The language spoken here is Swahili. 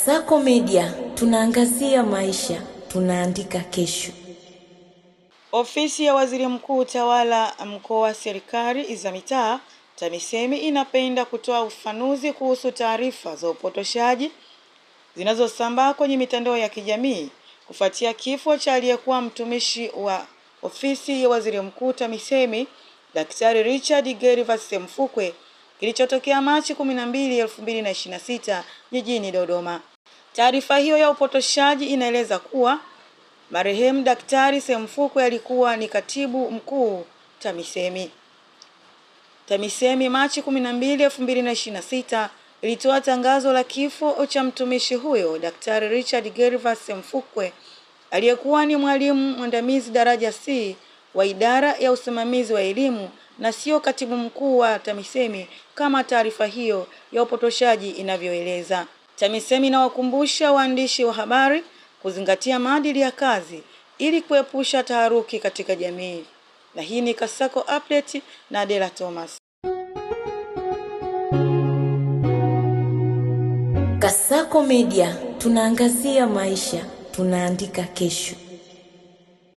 Kasako Media, tunaangazia maisha, tunaandika kesho. Ofisi ya Waziri Mkuu Utawala Mkoa Serikali za Mitaa TAMISEMI inapenda kutoa ufafanuzi kuhusu taarifa za upotoshaji zinazosambaa kwenye mitandao ya kijamii kufuatia kifo cha aliyekuwa mtumishi wa ofisi ya Waziri Mkuu TAMISEMI Daktari Richard Gervas Semfukwe kilichotokea Machi 12, 2026 jijini Dodoma. Taarifa hiyo ya upotoshaji inaeleza kuwa marehemu Daktari Semfukwe alikuwa ni katibu mkuu TAMISEMI. TAMISEMI Machi 12, 2026 ilitoa tangazo la kifo cha mtumishi huyo Daktari Richard Gervas Semfukwe aliyekuwa ni mwalimu mwandamizi daraja C wa idara ya usimamizi wa elimu na sio katibu mkuu wa TAMISEMI kama taarifa hiyo ya upotoshaji inavyoeleza. TAMISEMI inawakumbusha waandishi wa habari kuzingatia maadili ya kazi ili kuepusha taharuki katika jamii. Na hii ni Kasako Update na Adela Thomas. Kasako Media, tunaangazia maisha, tunaandika kesho.